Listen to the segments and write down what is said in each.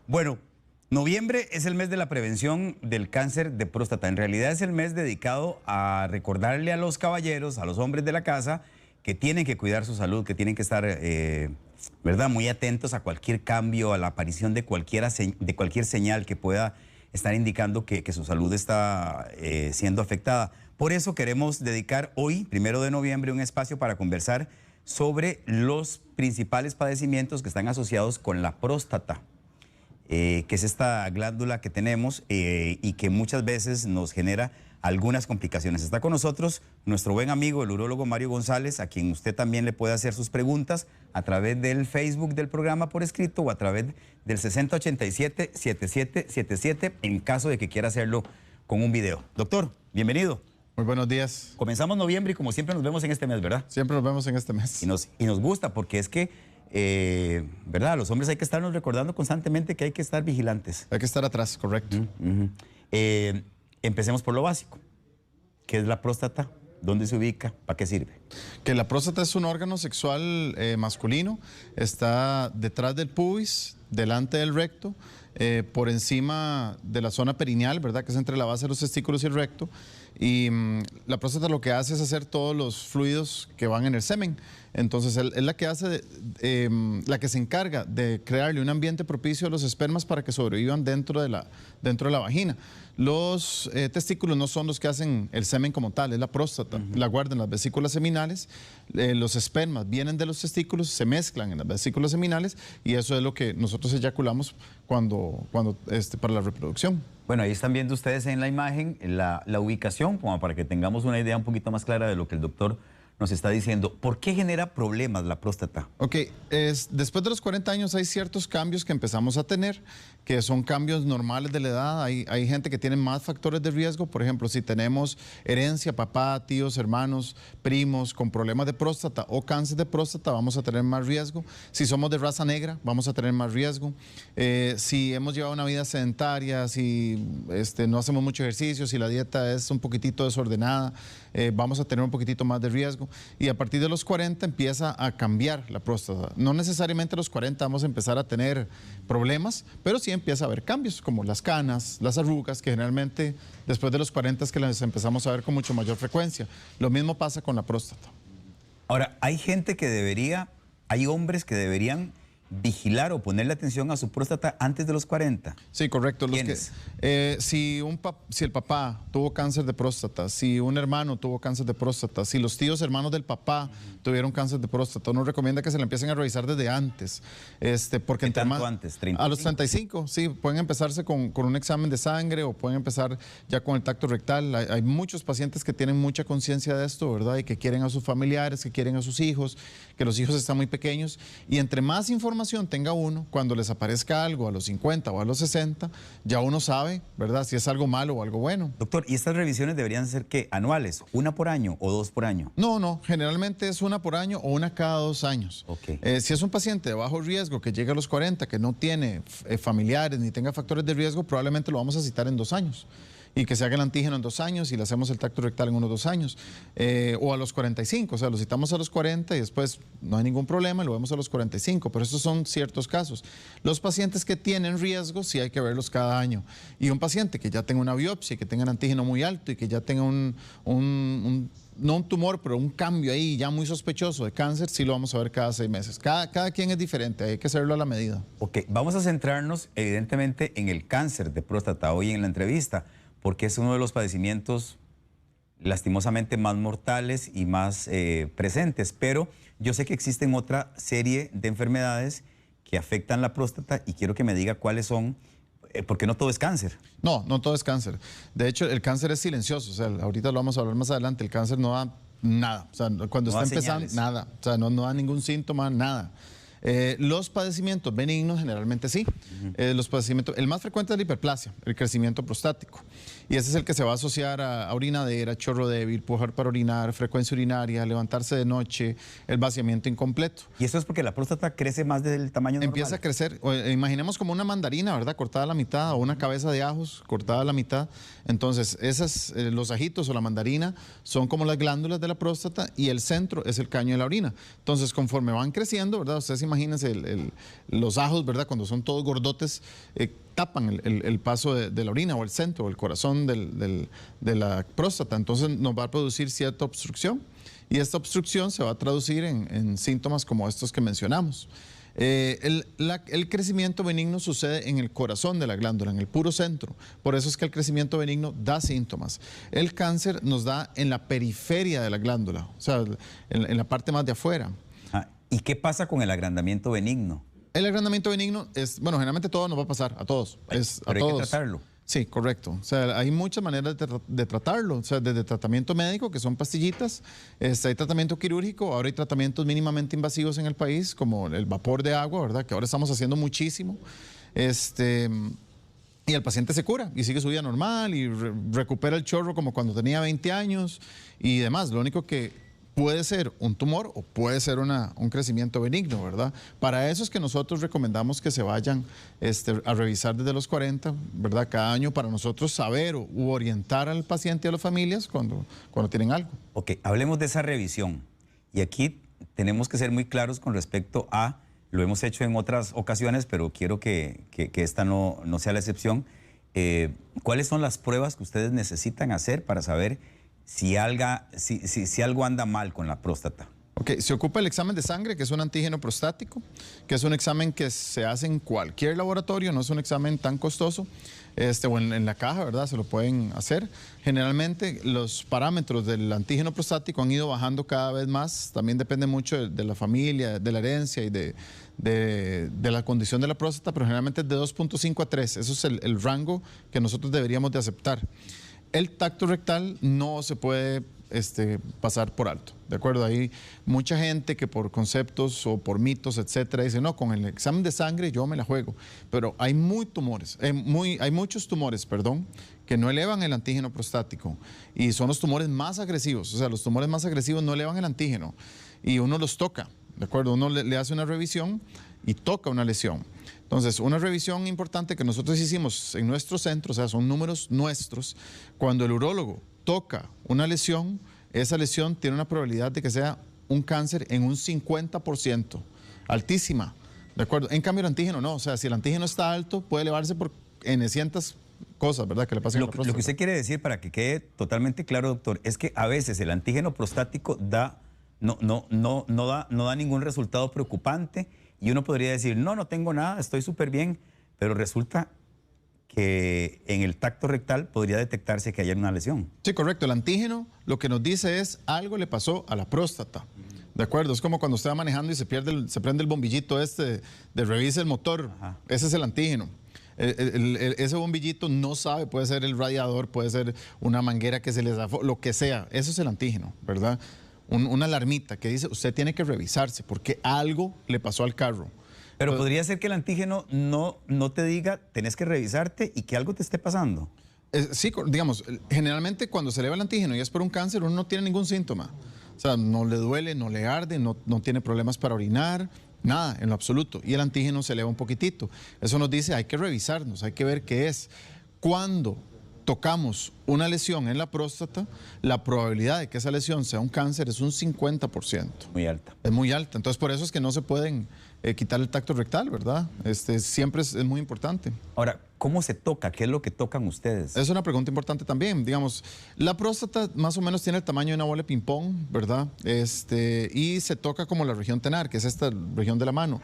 Bueno, noviembre es el mes de la prevención del cáncer de próstata. En realidad es el mes dedicado a recordarle a los caballeros, a los hombres de la casa, que tienen que cuidar su salud, que tienen que estar, ¿verdad?, muy atentos a cualquier cambio, a la aparición de cualquier señal que pueda estar indicando que su salud está siendo afectada. Por eso queremos dedicar hoy, 1 de noviembre, un espacio para conversar sobre los principales padecimientos que están asociados con la próstata, que es esta glándula que tenemos y que muchas veces nos genera algunas complicaciones. Está con nosotros nuestro buen amigo, el urólogo Mario González, a quien usted también le puede hacer sus preguntas a través del Facebook del programa por escrito o a través del 6087-7777 en caso de que quiera hacerlo con un video. Doctor, bienvenido. Muy buenos días. Comenzamos noviembre y como siempre nos vemos en este mes, ¿verdad? Siempre nos vemos en este mes. Y nos gusta porque es que, ¿verdad? Los hombres hay que estarnos recordando constantemente que hay que estar vigilantes. Hay que estar atrás, correcto. Empecemos por lo básico. ¿Qué es la próstata? ¿Dónde se ubica? ¿Para qué sirve? Que la próstata es un órgano sexual masculino. Está detrás del pubis, delante del recto, por encima de la zona perineal, ¿verdad?, que es entre la base de los testículos y el recto. Y la próstata lo que hace es hacer todos los fluidos que van en el semen. Entonces es la que hace, la que se encarga de crearle un ambiente propicio a los espermas para que sobrevivan dentro de la vagina. Los testículos no son los que hacen el semen como tal, es la próstata. La guardan las vesículas seminales, los espermas vienen de los testículos, se mezclan en las vesículas seminales y eso es lo que nosotros eyaculamos para la reproducción. Bueno, ahí están viendo ustedes en la imagen la ubicación, como para que tengamos una idea un poquito más clara de lo que el doctor nos está diciendo. ¿Por qué genera problemas la próstata? Ok, después de los 40 años hay ciertos cambios que empezamos a tener, que son cambios normales de la edad. Hay gente que tiene más factores de riesgo. Por ejemplo, si tenemos herencia, papá, tíos, hermanos, primos con problemas de próstata o cáncer de próstata, vamos a tener más riesgo. Si somos de raza negra, vamos a tener más riesgo. Si hemos llevado una vida sedentaria, si no hacemos mucho ejercicio, si la dieta es un poquitito desordenada, vamos a tener un poquitito más de riesgo. Y a partir de los 40 empieza a cambiar la próstata. No necesariamente a los 40 vamos a empezar a tener problemas, pero sí empieza a haber cambios como las canas, las arrugas, que generalmente después de los 40 es que las empezamos a ver con mucho mayor frecuencia. Lo mismo pasa con la próstata. Ahora, hay hombres que deberían vigilar o ponerle atención a su próstata antes de los 40. Sí, correcto. ¿Quiénes? Si el papá tuvo cáncer de próstata, si un hermano tuvo cáncer de próstata, si los tíos hermanos del papá tuvieron cáncer de próstata, uno recomienda que se la empiecen a revisar desde antes. Porque ¿Qué tanto antes? ¿35? A los 35, sí. Pueden empezarse con un examen de sangre o pueden empezar ya con el tacto rectal. Hay muchos pacientes que tienen mucha conciencia de esto, ¿verdad? Y que quieren a sus familiares, que quieren a sus hijos, que los hijos están muy pequeños. Y entre más información tenga uno, cuando les aparezca algo a los 50 o a los 60, ya uno sabe, ¿verdad?, si es algo malo o algo bueno. Doctor, ¿y estas revisiones deberían ser qué? ¿Anuales? ¿Una por año o 2 por año? No, generalmente es una por año o una cada 2 años. Okay. Si es un paciente de bajo riesgo que llega a los 40, que no tiene familiares ni tenga factores de riesgo, probablemente lo vamos a citar en 2 años. Y que se haga el antígeno en 2 años y le hacemos el tacto rectal en unos 2 años. O a los 45, o sea, lo citamos a los 40 y después no hay ningún problema y lo vemos a los 45, pero estos son ciertos casos. Los pacientes que tienen riesgo sí hay que verlos cada año. Y un paciente que ya tenga una biopsia, que tenga un antígeno muy alto y que ya tenga no un tumor, pero un cambio ahí ya muy sospechoso de cáncer, sí lo vamos a ver cada 6 meses. Cada quien es diferente, hay que hacerlo a la medida. Ok, vamos a centrarnos evidentemente en el cáncer de próstata hoy en la entrevista, porque es uno de los padecimientos lastimosamente más mortales y más presentes, pero yo sé que existen otra serie de enfermedades que afectan la próstata y quiero que me diga cuáles son, porque no todo es cáncer. No todo es cáncer. De hecho, el cáncer es silencioso, o sea, ahorita lo vamos a hablar más adelante, el cáncer no da nada, o sea, cuando está empezando, nada, o sea, no da ningún síntoma, nada. Los padecimientos benignos generalmente sí. El más frecuente es la hiperplasia, el crecimiento prostático. Y ese es el que se va a asociar a orinadera, chorro débil, pujar para orinar, frecuencia urinaria, levantarse de noche, el vaciamiento incompleto. Y eso es porque la próstata crece más del tamaño normal. Empieza a crecer, imaginemos como una mandarina, ¿verdad? Cortada a la mitad, o una cabeza de ajos cortada a la mitad. Entonces, los ajitos o la mandarina son como las glándulas de la próstata y el centro es el caño de la orina. Entonces, conforme van creciendo, ¿verdad? Ustedes imagínense los ajos, ¿verdad? Cuando son todos gordotes, tapan el paso de la orina o el centro o el corazón de la próstata. Entonces, nos va a producir cierta obstrucción y esta obstrucción se va a traducir en síntomas como estos que mencionamos. El crecimiento benigno sucede en el corazón de la glándula, en el puro centro. Por eso es que el crecimiento benigno da síntomas. El cáncer nos da en la periferia de la glándula, o sea, en la parte más de afuera. ¿Y qué pasa con el agrandamiento benigno? El agrandamiento benigno es, bueno, generalmente todo nos va a pasar, a todos. Pero hay que tratarlo. Sí, correcto. O sea, hay muchas maneras de tratarlo. O sea, desde tratamiento médico, que son pastillitas, hay tratamiento quirúrgico, ahora hay tratamientos mínimamente invasivos en el país, como el vapor de agua, ¿verdad? Que ahora estamos haciendo muchísimo. Y el paciente se cura y sigue su vida normal y recupera el chorro como cuando tenía 20 años y demás. Lo único que puede ser un tumor o puede ser un crecimiento benigno, ¿verdad? Para eso es que nosotros recomendamos que se vayan a revisar desde los 40, ¿verdad? Cada año para nosotros saber u orientar al paciente y a las familias cuando tienen algo. Ok, hablemos de esa revisión. Y aquí tenemos que ser muy claros con respecto a, lo hemos hecho en otras ocasiones, pero quiero que esta no sea la excepción. ¿Cuáles son las pruebas que ustedes necesitan hacer para saber si algo anda mal con la próstata? Ok, se ocupa el examen de sangre, que es un antígeno prostático, que es un examen que se hace en cualquier laboratorio, no es un examen tan costoso, o en la caja, ¿verdad? Se lo pueden hacer. Generalmente los parámetros del antígeno prostático han ido bajando cada vez más, también depende mucho de la familia, de la herencia y de la condición de la próstata, pero generalmente es de 2.5 a 3, eso es el rango que nosotros deberíamos de aceptar. El tacto rectal no se puede pasar por alto, ¿de acuerdo? Hay mucha gente que por conceptos o por mitos, etcétera, dice, no, con el examen de sangre yo me la juego. Pero hay muchos tumores, que no elevan el antígeno prostático y son los tumores más agresivos. O sea, los tumores más agresivos no elevan el antígeno y uno los toca, ¿de acuerdo? Uno le hace una revisión y toca una lesión. Entonces, una revisión importante que nosotros hicimos en nuestro centro, o sea, son números nuestros, cuando el urólogo toca una lesión, esa lesión tiene una probabilidad de que sea un cáncer en un 50%, altísima, ¿de acuerdo? En cambio, el antígeno no, o sea, si el antígeno está alto, puede elevarse por cientos cosas, ¿verdad? Que le pasan a la próstata. Lo que usted quiere decir, para que quede totalmente claro, doctor, es que a veces el antígeno prostático no da ningún resultado preocupante y uno podría decir, no tengo nada, estoy súper bien, pero resulta que en el tacto rectal podría detectarse que haya una lesión. Sí, correcto. El antígeno lo que nos dice es algo le pasó a la próstata. ¿De acuerdo? Es como cuando usted va manejando y se prende el bombillito de revise el motor. Ajá. Ese es el antígeno. Ese bombillito no sabe, puede ser el radiador, puede ser una manguera que se les da, lo que sea. Eso es el antígeno, ¿verdad? Una alarmita que dice, usted tiene que revisarse porque algo le pasó al carro. Pero podría ser que el antígeno no te diga, tenés que revisarte y que algo te esté pasando. Sí, digamos, generalmente cuando se eleva el antígeno y es por un cáncer, uno no tiene ningún síntoma. O sea, no le duele, no le arde, no tiene problemas para orinar, nada, en lo absoluto. Y el antígeno se eleva un poquitito. Eso nos dice, hay que revisarnos, hay que ver qué es. Cuando tocamos una lesión en la próstata, la probabilidad de que esa lesión sea un cáncer es un 50%. Muy alta. Es muy alta. Entonces, por eso es que no se pueden quitar el tacto rectal, ¿verdad? Siempre es muy importante. Ahora, ¿cómo se toca? ¿Qué es lo que tocan ustedes? Es una pregunta importante también. Digamos, la próstata más o menos tiene el tamaño de una bola de ping-pong, ¿verdad? Y se toca como la región tenar, que es esta región de la mano.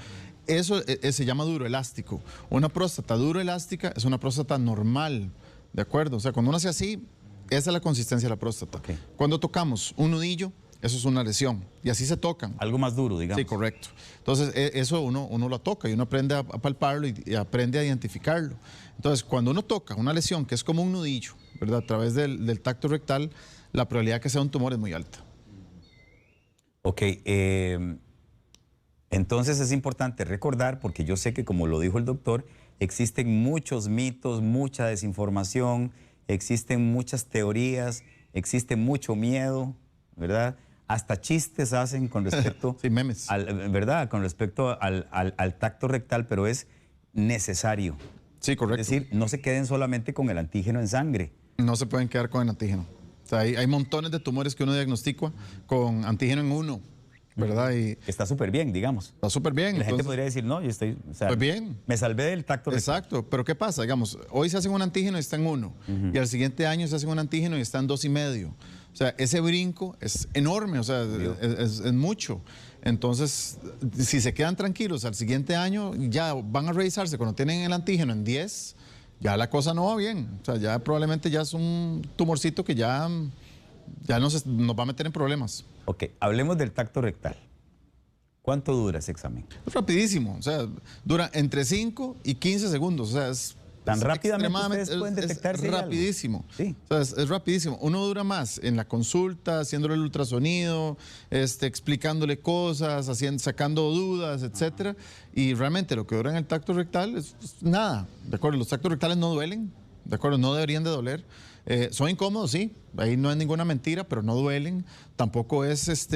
Eso se llama duroelástico. Una próstata duroelástica es una próstata normal, ¿de acuerdo? O sea, cuando uno hace así, esa es la consistencia de la próstata. Okay. Cuando tocamos un nudillo, eso es una lesión. Y así se tocan. Algo más duro, digamos. Sí, correcto. Entonces, eso uno lo toca y uno aprende a palparlo y aprende a identificarlo. Entonces, cuando uno toca una lesión que es como un nudillo, ¿verdad? A través del tacto rectal, la probabilidad de que sea un tumor es muy alta. Ok. Entonces, es importante recordar, porque yo sé que, como lo dijo el doctor, existen muchos mitos, mucha desinformación, existen muchas teorías, existe mucho miedo, ¿verdad? Hasta chistes hacen con respecto, sí, memes. ¿verdad? Con respecto al tacto rectal, pero es necesario. Sí, correcto. Es decir, no se queden solamente con el antígeno en sangre. No se pueden quedar con el antígeno. O sea, hay montones de tumores que uno diagnostica con antígeno en 1, ¿verdad? Y está súper bien, digamos. está súper bien. La gente podría decir, no, yo estoy, o sea, pues bien. Me salvé del tacto rectal. Exacto, pero ¿qué pasa? Digamos, hoy se hacen un antígeno y está en 1, y al siguiente año se hacen un antígeno y está en 2,5. O sea, ese brinco es enorme, o sea, es mucho. Entonces, si se quedan tranquilos, al siguiente año ya van a revisarse cuando tienen el antígeno en 10, ya la cosa no va bien. O sea, ya probablemente ya es un tumorcito que ya nos va a meter en problemas. Ok, hablemos del tacto rectal. ¿Cuánto dura ese examen? Es rapidísimo, o sea, dura entre 5 y 15 segundos, o sea, es tan rápidamente ustedes pueden detectar es rapidísimo. Sí. O sea, es rapidísimo. Uno dura más en la consulta, haciéndole el ultrasonido, explicándole cosas, sacando dudas, etcétera. Y realmente lo que dura en el tacto rectal es nada. ¿De acuerdo? Los tactos rectales no duelen, ¿de acuerdo? No deberían de doler. Son incómodos, sí. Ahí no es ninguna mentira, pero no duelen. Tampoco es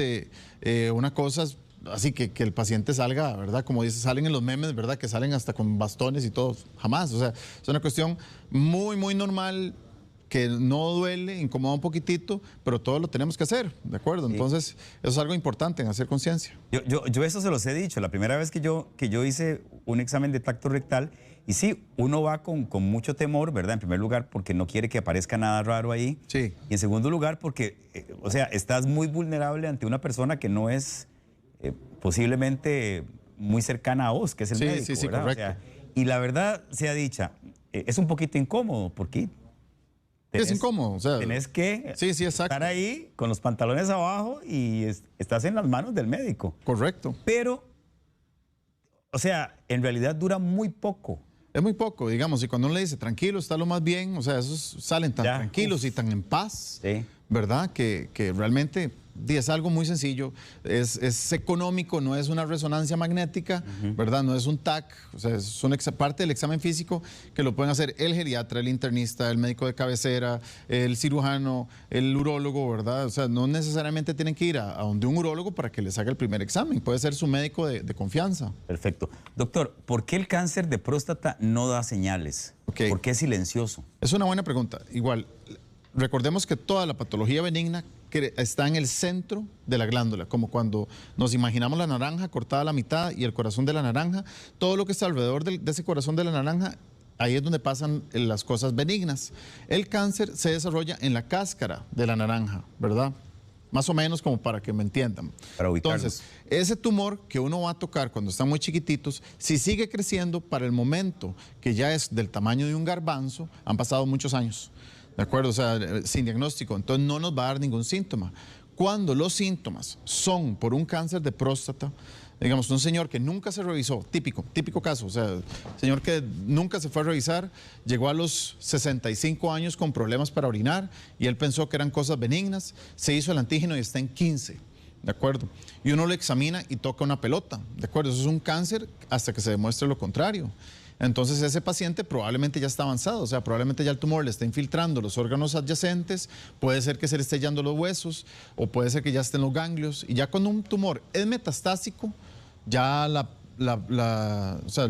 una cosa así que el paciente salga, ¿verdad? Como dice, salen en los memes, ¿verdad? Que salen hasta con bastones y todo. Jamás. O sea, es una cuestión muy, muy normal, que no duele, incomoda un poquitito, pero todo lo tenemos que hacer, ¿de acuerdo? Sí. Entonces, eso es algo importante en hacer conciencia. Yo eso se los he dicho. La primera vez que yo hice un examen de tacto rectal, y sí, uno va con mucho temor, ¿verdad? En primer lugar, porque no quiere que aparezca nada raro ahí. Sí. Y en segundo lugar, porque, o sea, estás muy vulnerable ante una persona que no es posiblemente muy cercana a vos, que es el médico, sí, ¿verdad? correcto. O sea, y la verdad sea dicha, es un poquito incómodo, porque es incómodo, o sea, tenés que estar ahí con los pantalones abajo y estás en las manos del médico. Correcto. Pero, o sea, en realidad dura muy poco. Es muy poco, digamos, y cuando uno le dice tranquilo, está lo más bien, o sea, esos salen tan tranquilos y tan en paz, ¿verdad? Que realmente es algo muy sencillo, es económico, no es una resonancia magnética, ¿verdad? No es un TAC, o sea, es una parte del examen físico que lo pueden hacer el geriatra, el internista, el médico de cabecera, el cirujano, el urólogo, ¿verdad? O sea, no necesariamente tienen que ir a donde un urólogo para que les haga el primer examen, puede ser su médico de confianza. Perfecto. Doctor, ¿por qué el cáncer de próstata no da señales? Okay. ¿Por qué es silencioso? Es una buena pregunta. Igual, recordemos que toda la patología benigna que está en el centro de la glándula, como cuando nos imaginamos la naranja cortada a la mitad y el corazón de la naranja, todo lo que está alrededor de ese corazón de la naranja, ahí es donde pasan las cosas benignas. El cáncer se desarrolla en la cáscara de la naranja, ¿verdad? Más o menos como para que me entiendan. Para ubicarlos. Entonces, ese tumor que uno va a tocar cuando están muy chiquititos, si sigue creciendo para el momento que ya es del tamaño de un garbanzo, han pasado muchos años. ¿De acuerdo? O sea, sin diagnóstico. Entonces no nos va a dar ningún síntoma. Cuando los síntomas son por un cáncer de próstata, digamos, un señor que nunca se revisó, típico caso, o sea, señor que nunca se fue a revisar, llegó a los 65 años con problemas para orinar y él pensó que eran cosas benignas, se hizo el antígeno y está en 15, ¿de acuerdo? Y uno lo examina y toca una pelota, ¿de acuerdo? Eso es un cáncer hasta que se demuestre lo contrario. Entonces ese paciente probablemente ya está avanzado, o sea, probablemente ya el tumor le está infiltrando los órganos adyacentes, puede ser que se le esté yendo los huesos o puede ser que ya estén los ganglios. Y ya cuando un tumor es metastásico, ya o sea,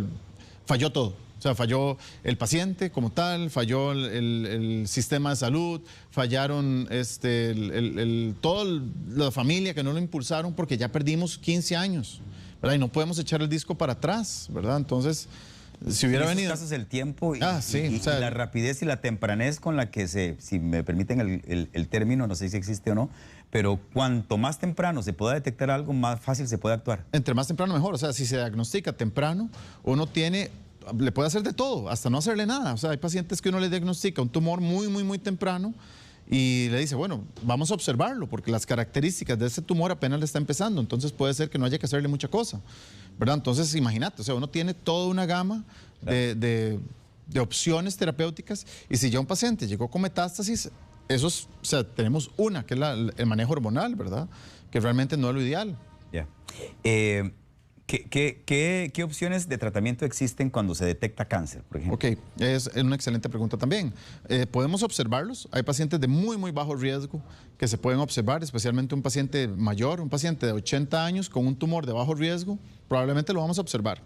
falló todo. O sea, falló el paciente como tal, falló el sistema de salud, fallaron toda la familia que no lo impulsaron porque ya perdimos 15 años, ¿verdad? Y no podemos echar el disco para atrás, ¿verdad? Entonces, si hubiera venido... casos el tiempo y, o sea, y la rapidez y la tempranez con la que si me permiten el término, no sé si existe o no, pero cuanto más temprano se pueda detectar algo, más fácil se puede actuar. Entre más temprano mejor, o sea, si se diagnostica temprano, uno le puede hacer de todo, hasta no hacerle nada. O sea, hay pacientes que uno le diagnostica un tumor muy temprano y le dice, bueno, vamos a observarlo porque las características de ese tumor apenas le está empezando, entonces puede ser que no haya que hacerle mucha cosa, ¿verdad? Entonces, imagínate, o sea, uno tiene toda una gama de opciones terapéuticas y si ya un paciente llegó con metástasis, o sea, tenemos una, que es el manejo hormonal, ¿verdad? Que realmente no es lo ideal. Ya. ¿Qué opciones de tratamiento existen cuando se detecta cáncer, por ejemplo? Ok, es una excelente pregunta también. Podemos observarlos. Hay pacientes de muy, muy bajo riesgo que se pueden observar, especialmente un paciente mayor, un paciente de 80 años con un tumor de bajo riesgo, probablemente lo vamos a observar.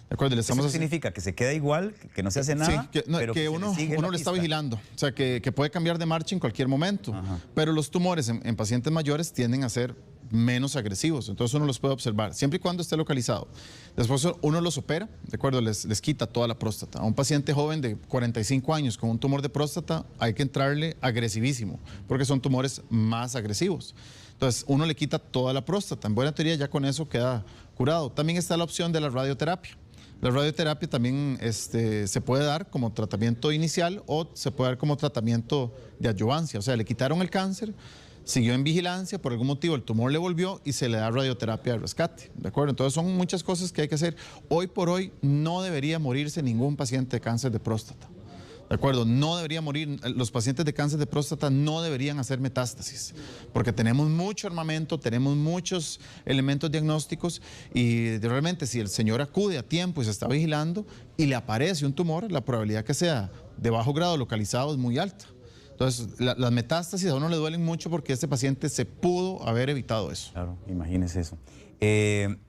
¿De acuerdo? ¿Eso significa que se queda igual, que no se hace nada? Sí, que uno le está vigilando, o sea, que puede cambiar de marcha en cualquier momento. Ajá. Pero los tumores en pacientes mayores tienden a ser menos agresivos, entonces uno los puede observar, siempre y cuando esté localizado. Después uno los opera, ¿de acuerdo? Les quita toda la próstata. A un paciente joven de 45 años con un tumor de próstata hay que entrarle agresivísimo, porque son tumores más agresivos. Entonces uno le quita toda la próstata. En buena teoría ya con eso queda curado. También está la opción de la radioterapia. La radioterapia también se puede dar como tratamiento inicial o se puede dar como tratamiento de adyuvancia. O sea, le quitaron el cáncer, siguió en vigilancia, por algún motivo el tumor le volvió y se le da radioterapia de rescate. ¿De acuerdo? Entonces son muchas cosas que hay que hacer. Hoy por hoy no debería morirse ningún paciente de cáncer de próstata. ¿De acuerdo? No debería morir, los pacientes de cáncer de próstata no deberían hacer metástasis, porque tenemos mucho armamento, tenemos muchos elementos diagnósticos y realmente si el señor acude a tiempo y se está vigilando y le aparece un tumor, la probabilidad que sea de bajo grado localizado es muy alta. Entonces, las metástasis a uno le duelen mucho porque este paciente se pudo haber evitado eso. Claro, imagínese eso.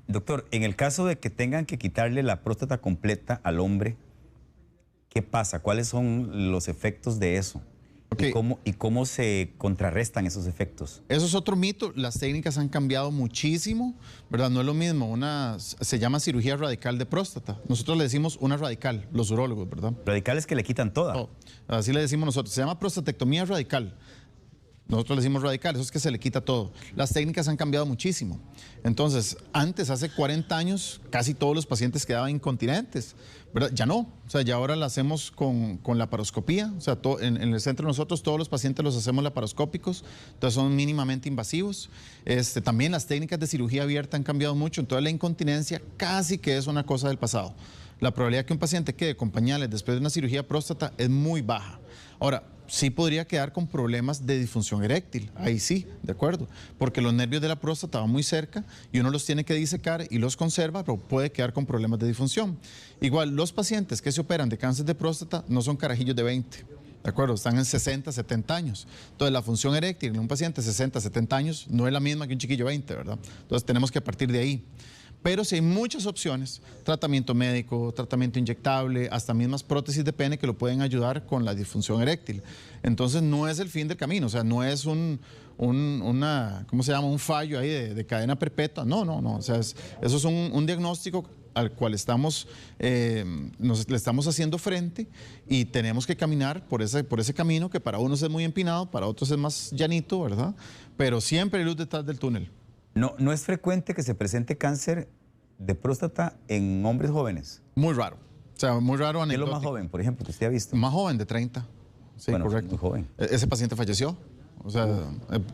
Doctor, en el caso de que tengan que quitarle la próstata completa al hombre, ¿qué pasa? ¿Cuáles son los efectos de eso? Okay. ¿Y cómo se contrarrestan esos efectos? Eso es otro mito. Las técnicas han cambiado muchísimo, ¿verdad? No es lo mismo. Se llama cirugía radical de próstata. Nosotros le decimos una radical, los urólogos, ¿verdad? Radical es que le quitan toda. Oh, así le decimos nosotros. Se llama prostatectomía radical. Nosotros le decimos radical, eso es que se le quita todo. Las técnicas han cambiado muchísimo. Entonces, antes, hace 40 años, casi todos los pacientes quedaban incontinentes, ¿verdad? Ya no, o sea, ya ahora la hacemos con laparoscopía, o sea, en el centro nosotros todos los pacientes los hacemos laparoscópicos, entonces son mínimamente invasivos. También las técnicas de cirugía abierta han cambiado mucho, entonces la incontinencia casi que es una cosa del pasado. La probabilidad que un paciente quede con pañales después de una cirugía próstata es muy baja. Ahora, sí podría quedar con problemas de disfunción eréctil, ahí sí, de acuerdo, porque los nervios de la próstata van muy cerca y uno los tiene que disecar y los conserva, pero puede quedar con problemas de disfunción. Igual, los pacientes que se operan de cáncer de próstata no son carajillos de 20, ¿de acuerdo? Están en 60, 70 años. Entonces, la función eréctil en un paciente de 60, 70 años no es la misma que un chiquillo de 20, ¿verdad? Entonces, tenemos que partir de ahí. Pero sí hay muchas opciones, tratamiento médico, tratamiento inyectable, hasta mismas prótesis de pene que lo pueden ayudar con la disfunción eréctil. Entonces no es el fin del camino, o sea, no es ¿cómo se llama? Un fallo ahí de cadena perpetua. No, o sea, eso es un diagnóstico al cual le estamos haciendo frente y tenemos que caminar por ese camino que para unos es muy empinado, para otros es más llanito, ¿verdad? Pero siempre hay luz detrás del túnel. No es frecuente que se presente cáncer de próstata en hombres jóvenes. Muy raro. O sea, muy raro. ¿Qué es lo más joven, por ejemplo, que usted ha visto? Más joven, de 30. Sí, bueno, correcto. Muy joven. Ese paciente falleció. O sea,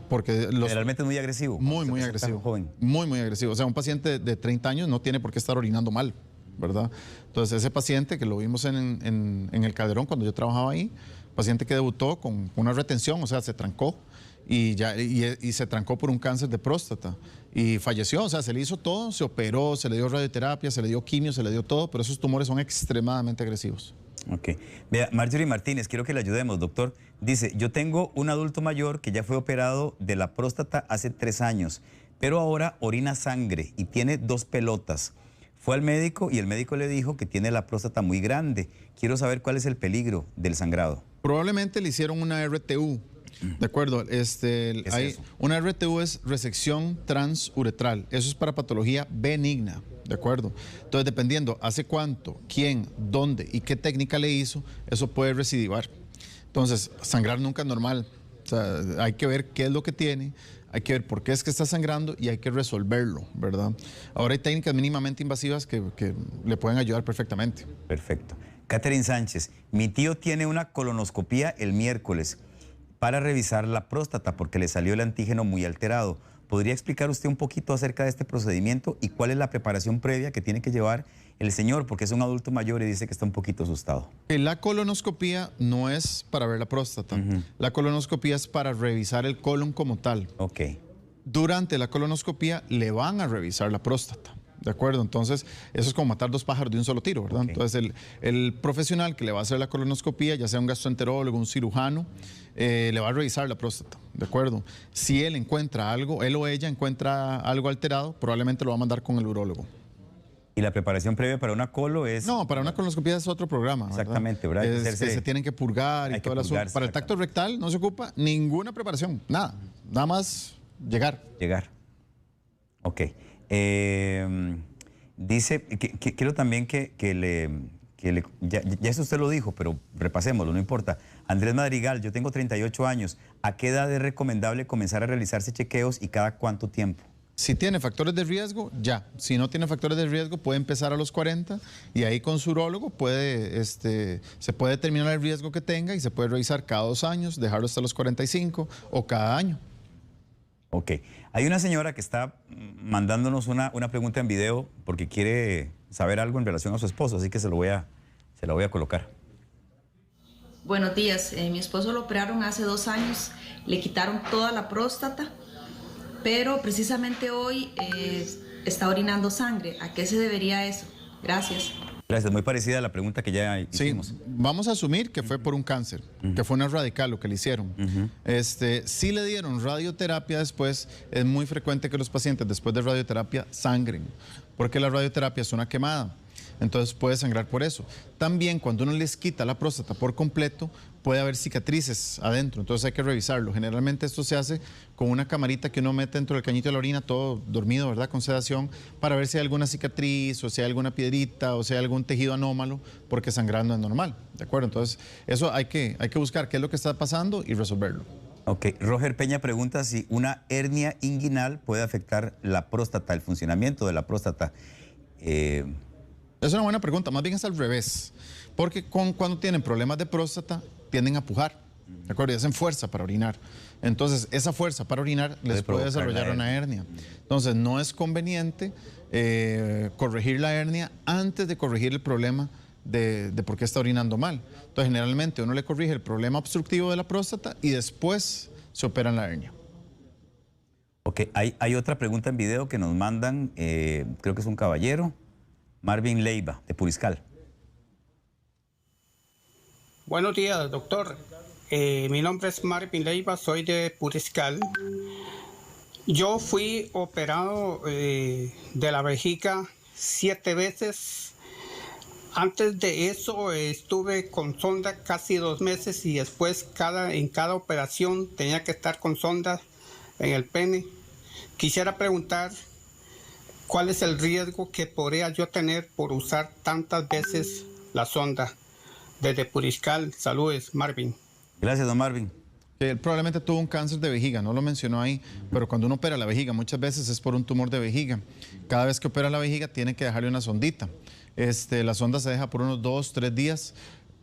porque generalmente es muy agresivo. Muy agresivo. Joven. Muy agresivo. O sea, un paciente de 30 años no tiene por qué estar orinando mal, ¿verdad? Entonces, ese paciente que lo vimos en el Calderón cuando yo trabajaba ahí, paciente que debutó con una retención, o sea, se trancó. Y se trancó por un cáncer de próstata y falleció, o sea, se le hizo todo, se operó, se le dio radioterapia, se le dio quimio, se le dio todo, pero esos tumores son extremadamente agresivos. Ok. Vea, Marjorie Martínez, quiero que le ayudemos, doctor. Dice, yo tengo un adulto mayor que ya fue operado de la próstata hace 3 años, pero ahora orina sangre y tiene 2 pelotas. Fue al médico y el médico le dijo que tiene la próstata muy grande. Quiero saber cuál es el peligro del sangrado. Probablemente le hicieron una RTU. De acuerdo, una RTU es resección transuretral, eso es para patología benigna, ¿de acuerdo? Entonces, dependiendo hace cuánto, quién, dónde y qué técnica le hizo, eso puede recidivar. Entonces, sangrar nunca es normal, o sea, hay que ver qué es lo que tiene, hay que ver por qué es que está sangrando y hay que resolverlo, ¿verdad? Ahora hay técnicas mínimamente invasivas que le pueden ayudar perfectamente. Perfecto. Catherine Sánchez, mi tío tiene una colonoscopía el miércoles para revisar la próstata porque le salió el antígeno muy alterado. ¿Podría explicar usted un poquito acerca de este procedimiento y cuál es la preparación previa que tiene que llevar el señor? Porque es un adulto mayor y dice que está un poquito asustado. La colonoscopía no es para ver la próstata. La colonoscopía es para revisar el colon como tal. Ok. Durante la colonoscopía le van a revisar la próstata. ¿de acuerdo? Entonces, eso es como matar dos pájaros de un solo tiro, ¿verdad? Ok. Entonces, el profesional que le va a hacer la colonoscopía, ya sea un gastroenterólogo, un cirujano, le va a revisar la próstata, ¿de acuerdo? Si él encuentra algo, él o ella encuentra algo alterado, probablemente lo va a mandar con el urólogo. Y la preparación previa para una colo es... No, para una colonoscopía es otro programa, ¿verdad? Exactamente, ¿verdad? Hay que Es que hacerse- se tienen que purgar hay y que todo el asunto. purgarse, Para el tacto rectal no se ocupa ninguna preparación, nada más llegar. Llegar. Ok. Dice, quiero también ya eso usted lo dijo, pero repasémoslo, no importa. Andrés Madrigal, yo tengo 38 años. ¿A qué edad es recomendable comenzar a realizarse chequeos y cada cuánto tiempo? Si tiene factores de riesgo, ya. Si no tiene factores de riesgo, puede empezar a los 40 y ahí con su urólogo se puede determinar el riesgo que tenga y se puede revisar cada 2 años, dejarlo hasta los 45 o cada año. Ok. Hay una señora que está mandándonos una pregunta en video porque quiere saber algo en relación a su esposo, así que se la voy a colocar. Buenos días, mi esposo lo operaron hace 2 años, le quitaron toda la próstata, pero precisamente hoy está orinando sangre. ¿A qué se debería eso? Gracias. Gracias, muy parecida a la pregunta que ya Sí, hicimos. vamos a asumir que fue por un cáncer, que fue una radical lo que le hicieron. Si le dieron radioterapia después, es muy frecuente que los pacientes después de radioterapia sangren, porque la radioterapia es una quemada. Entonces puede sangrar por eso. También cuando uno les quita la próstata por completo, puede haber cicatrices adentro, entonces hay que revisarlo. Generalmente esto se hace con una camarita que uno mete dentro del cañito de la orina, todo dormido, ¿verdad? Con sedación, para ver si hay alguna cicatriz o si hay alguna piedrita o si hay algún tejido anómalo, porque sangrar no es normal, ¿de acuerdo? Entonces eso hay que buscar qué es lo que está pasando y resolverlo. Ok, Roger Peña pregunta si una hernia inguinal puede afectar la próstata, el funcionamiento de la próstata. Es una buena pregunta, más bien es al revés, porque cuando tienen problemas de próstata tienden a pujar, ¿de acuerdo? Y hacen fuerza para orinar. Entonces, esa fuerza para orinar les puede provocar desarrollar la una hernia. Entonces, no es conveniente corregir la hernia antes de corregir el problema de por qué está orinando mal. Entonces, generalmente uno le corrige el problema obstructivo de la próstata y después se opera en la hernia. Ok, hay otra pregunta en video que nos mandan, creo que es un caballero, Marvin Leiva, de Puriscal. Buenos días, doctor. Mi nombre es Marvin Leiva, soy de Puriscal. Yo fui operado de la vejiga 7 veces. Antes de eso estuve con sonda casi 2 meses y después en cada operación tenía que estar con sonda en el pene. Quisiera preguntar cuál es el riesgo que podría yo tener por usar tantas veces la sonda. Desde Puriscal, saludos, Marvin. Gracias, don Marvin. Él probablemente tuvo un cáncer de vejiga, no lo mencionó ahí, pero cuando uno opera la vejiga muchas veces es por un tumor de vejiga. Cada vez que opera la vejiga tiene que dejarle una sondita. La sonda se deja por unos 2, 3 días.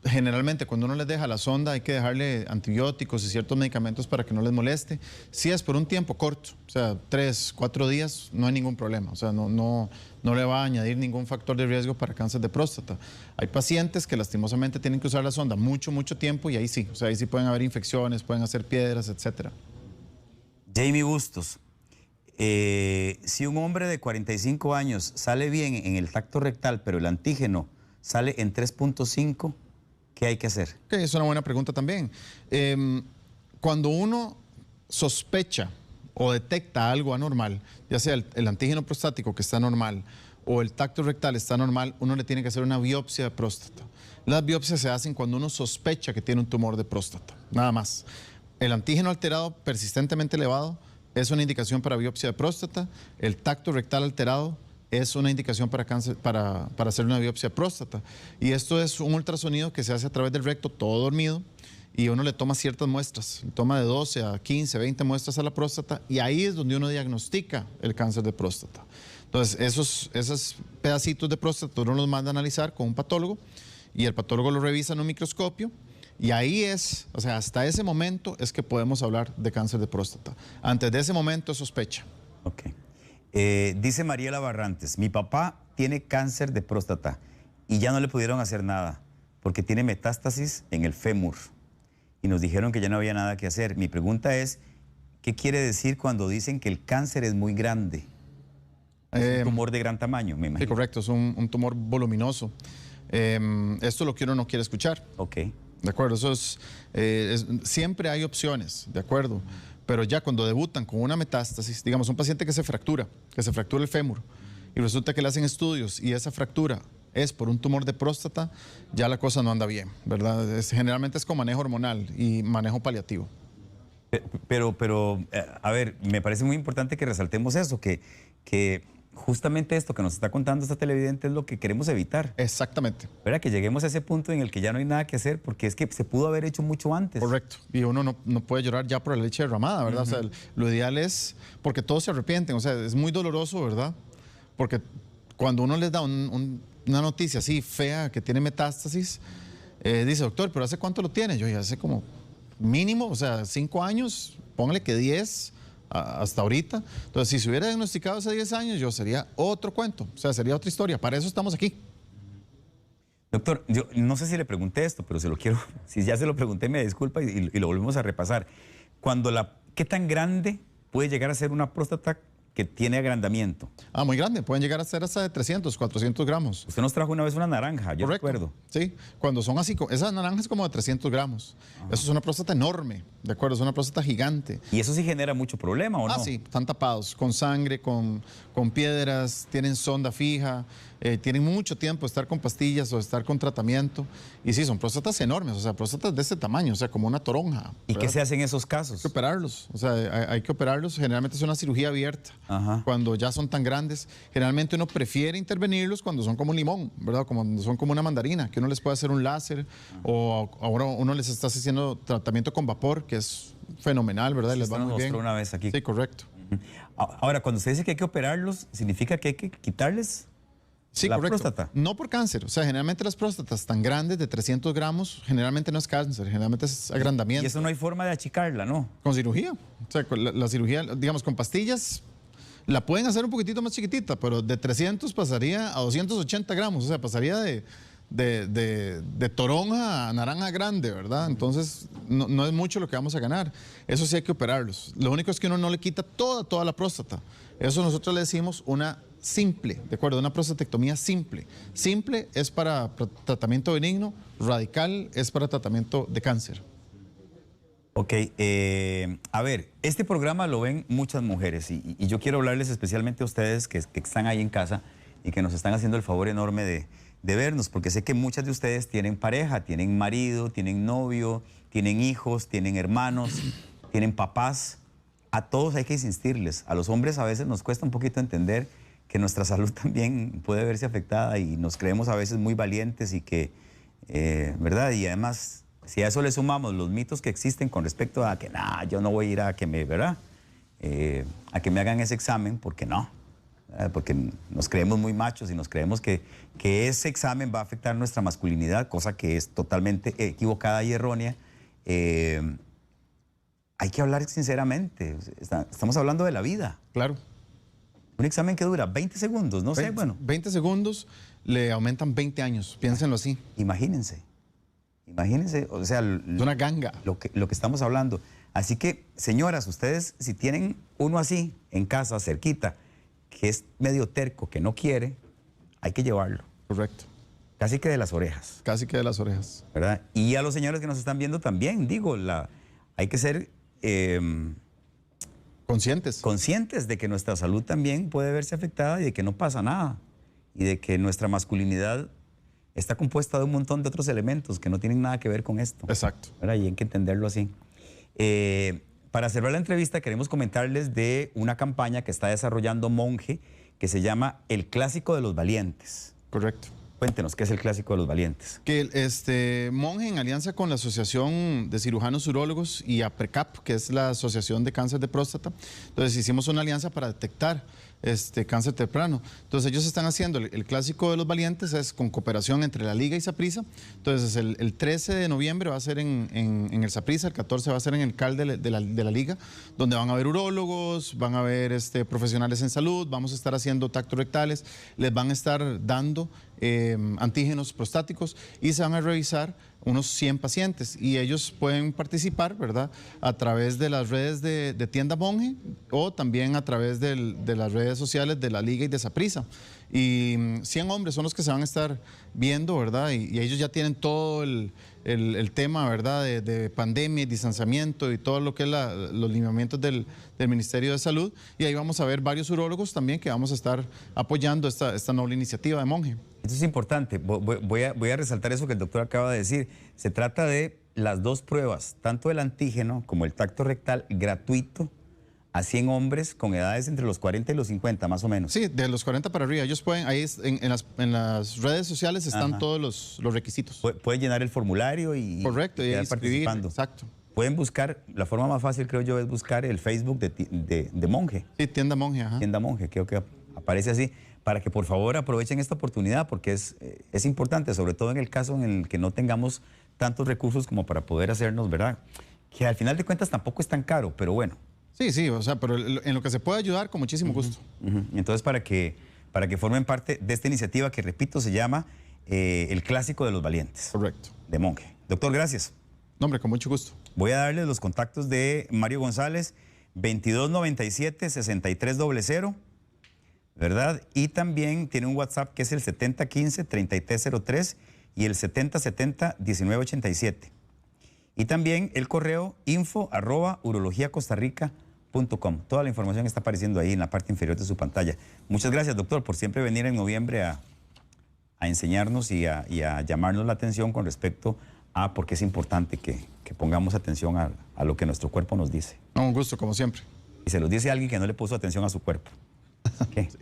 Generalmente cuando uno les deja la sonda hay que dejarle antibióticos y ciertos medicamentos para que no les moleste. Si es por un tiempo corto, o sea, 3, 4 días, no hay ningún problema. O sea, no le va a añadir ningún factor de riesgo para cáncer de próstata. Hay pacientes que lastimosamente tienen que usar la sonda mucho tiempo y ahí sí. O sea, ahí sí pueden haber infecciones, pueden hacer piedras, etc. Jamie Bustos, si un hombre de 45 años sale bien en el tacto rectal, pero el antígeno sale en 3.5, ¿qué hay que hacer? Ok, es una buena pregunta también. Cuando uno sospecha o detecta algo anormal, ya sea el antígeno prostático que está normal o el tacto rectal está normal, uno le tiene que hacer una biopsia de próstata. Las biopsias se hacen cuando uno sospecha que tiene un tumor de próstata, nada más. El antígeno alterado persistentemente elevado es una indicación para biopsia de próstata. El tacto rectal alterado es una indicación para cáncer, para hacer una biopsia de próstata. Y esto es un ultrasonido que se hace a través del recto, todo dormido, y uno le toma ciertas muestras, toma de 12 a 15, 20 muestras a la próstata, y ahí es donde uno diagnostica el cáncer de próstata. Entonces, esos pedacitos de próstata uno los manda a analizar con un patólogo, y el patólogo lo revisa en un microscopio, y ahí es, o sea, hasta ese momento es que podemos hablar de cáncer de próstata. Antes de ese momento es sospecha. Ok. Dice Mariela Barrantes, mi papá tiene cáncer de próstata y ya no le pudieron hacer nada porque tiene metástasis en el fémur y nos dijeron que ya no había nada que hacer. Mi pregunta es, ¿qué quiere decir cuando dicen que el cáncer es muy grande? Es un tumor de gran tamaño, me Sí, imagino. correcto, es un tumor voluminoso. Esto es lo que uno no quiere escuchar. Ok. De acuerdo, siempre hay opciones, de acuerdo. Pero ya cuando debutan con una metástasis, digamos, un paciente que se fractura el fémur, y resulta que le hacen estudios y esa fractura es por un tumor de próstata, ya la cosa no anda bien, ¿verdad? Generalmente es con manejo hormonal y manejo paliativo. Pero, a ver, me parece muy importante que resaltemos eso, que justamente esto que nos está contando esta televidente es lo que queremos evitar. Exactamente. ¿Verdad? Que lleguemos a ese punto en el que ya no hay nada que hacer, porque es que se pudo haber hecho mucho antes. Correcto. Y uno no puede llorar ya por la leche derramada, ¿verdad? O sea, lo ideal es, porque todos se arrepienten, o sea, es muy doloroso, ¿verdad? Porque cuando uno les da una noticia así fea que tiene metástasis, dice, doctor, ¿pero hace cuánto lo tiene? Yo ya hace como mínimo, o sea, 5 años, póngale que 10 hasta ahorita. Entonces, si se hubiera diagnosticado hace 10 años, yo sería otro cuento, o sea, sería otra historia. Para eso estamos aquí. Doctor, yo no sé si le pregunté esto, pero se lo quiero, si ya se lo pregunté, me disculpa y lo volvemos a repasar. ¿Qué tan grande puede llegar a ser una próstata que tiene agrandamiento? Muy grande, pueden llegar a ser hasta de 300, 400 gramos. Usted nos trajo una vez una naranja, yo Correcto. recuerdo. Sí, cuando son así, esa naranja es como de 300 gramos. Eso es una próstata enorme, ¿de acuerdo? Es una próstata gigante. ¿Y eso sí genera mucho problema o no? Sí, están tapados con sangre, con piedras, tienen sonda fija, tienen mucho tiempo de estar con pastillas o de estar con tratamiento. Y sí, son próstatas enormes, o sea, próstatas de este tamaño, o sea, como una toronja. ¿Y ¿verdad? qué se hace en esos casos? Hay que operarlos, o sea, hay que operarlos. Generalmente es una cirugía abierta. Ajá. Cuando ya son tan grandes, generalmente uno prefiere intervenirlos cuando son como un limón, ¿verdad? Cuando son como una mandarina, que uno les puede hacer un láser o ahora uno les está haciendo tratamiento con vapor, que es fenomenal, ¿verdad? Sí, Les va usted muy nos bien. mostró una vez aquí. Sí, correcto. Ahora, cuando usted dice que hay que operarlos, ¿significa que hay que quitarles Sí, la correcto. próstata? No por cáncer, o sea, generalmente las próstatas tan grandes de 300 gramos, generalmente no es cáncer, generalmente es agrandamiento. Y eso no hay forma de achicarla, ¿no? Con cirugía, o sea, con la cirugía, digamos, con pastillas, la pueden hacer un poquitito más chiquitita, pero de 300 pasaría a 280 gramos, o sea, pasaría de toronja a naranja grande, ¿verdad? Entonces, no es mucho lo que vamos a ganar. Eso sí hay que operarlos. Lo único es que uno no le quita toda la próstata. Eso nosotros le decimos una simple, ¿de acuerdo? Una prostatectomía simple. Simple es para tratamiento benigno, radical es para tratamiento de cáncer. Ok, a ver, este programa lo ven muchas mujeres y yo quiero hablarles especialmente a ustedes que están ahí en casa y que nos están haciendo el favor enorme de vernos, porque sé que muchas de ustedes tienen pareja, tienen marido, tienen novio, tienen hijos, tienen hermanos, tienen papás. A todos hay que insistirles. A los hombres a veces nos cuesta un poquito entender que nuestra salud también puede verse afectada y nos creemos a veces muy valientes y que, ¿verdad? Y además, si a eso le sumamos los mitos que existen con respecto a que, yo no voy a ir a que me, ¿verdad? A que me hagan ese examen, porque no. Porque nos creemos muy machos y nos creemos que ese examen va a afectar nuestra masculinidad, cosa que es totalmente equivocada y errónea. Hay que hablar sinceramente. Estamos hablando de la vida. Claro. Un examen que dura 20 segundos, no sé, bueno. 20 segundos le aumentan 20 años, piénsenlo así. Imagínense, o sea, Es una ganga. lo que estamos hablando. Así que, señoras, ustedes si tienen uno así en casa, cerquita, que es medio terco, que no quiere, hay que llevarlo. Correcto. Casi que de las orejas, Casi que de las orejas. ¿verdad? Y a los señores que nos están viendo también, digo, hay que ser Conscientes. conscientes de que nuestra salud también puede verse afectada y de que no pasa nada. Y de que nuestra masculinidad está compuesta de un montón de otros elementos que no tienen nada que ver con esto. Exacto. ¿Verdad? Y hay que entenderlo así. Para cerrar la entrevista, queremos comentarles de una campaña que está desarrollando Monje, que se llama El Clásico de los Valientes. Correcto. Cuéntenos, ¿qué es el Clásico de los Valientes? Que Monje, en alianza con la Asociación de Cirujanos Urólogos y APRECAP, que es la Asociación de Cáncer de Próstata, entonces hicimos una alianza para detectar cáncer temprano. Entonces ellos están haciendo el Clásico de los Valientes, es con cooperación entre la Liga y Saprissa. Entonces el 13 de noviembre va a ser en el Saprissa, el 14 va a ser en el CAL de la Liga, donde van a haber urólogos, van a haber profesionales en salud, vamos a estar haciendo tactos rectales, les van a estar dando antígenos prostáticos y se van a revisar unos 100 pacientes y ellos pueden participar, ¿verdad?, a través de las redes de Tienda Monje o también a través de las redes sociales de la Liga y de Saprissa. Y 100 hombres son los que se van a estar viendo, ¿verdad? Y ellos ya tienen todo el tema, ¿verdad?, de pandemia y distanciamiento y todo lo que es los lineamientos del Ministerio de Salud. Y ahí vamos a ver varios urólogos también que vamos a estar apoyando esta noble iniciativa de Monje. Eso es importante. Voy a resaltar eso que el doctor acaba de decir. Se trata de las dos pruebas, tanto el antígeno como el tacto rectal, gratuito a 100 hombres con edades entre los 40 y los 50, más o menos. Sí, de los 40 para arriba. Ellos pueden, ahí en las redes sociales están todos los requisitos. Pueden llenar el formulario y correcto, y quedar escribir, participando. exacto. Pueden buscar, la forma más fácil creo yo es buscar el Facebook de Monje. Sí, Tienda Monje, ajá. Tienda Monje, creo que aparece así, para que por favor aprovechen esta oportunidad porque es importante, sobre todo en el caso en el que no tengamos tantos recursos como para poder hacernos, ¿verdad? Que al final de cuentas tampoco es tan caro, pero bueno. Sí, o sea, pero en lo que se puede ayudar, con muchísimo gusto. Entonces, para que formen parte de esta iniciativa que, repito, se llama El Clásico de los Valientes. Correcto. De Monje. Doctor, gracias. No, hombre, con mucho gusto. Voy a darles los contactos de Mario González, 2297-6300, ¿verdad? Y también tiene un WhatsApp que es el 7015-3303 y el 7070-1987. Y también el correo info@urologiacostarrica.com. Toda la información está apareciendo ahí en la parte inferior de su pantalla. Muchas gracias, doctor, por siempre venir en noviembre a enseñarnos y a llamarnos la atención con respecto a por qué es importante que pongamos atención a lo que nuestro cuerpo nos dice. No, un gusto, como siempre. Y se los dice alguien que no le puso atención a su cuerpo. ¿Qué? Sí.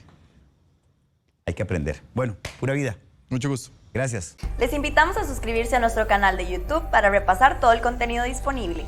Hay que aprender. Bueno, pura vida. Mucho gusto. Gracias. Les invitamos a suscribirse a nuestro canal de YouTube para repasar todo el contenido disponible.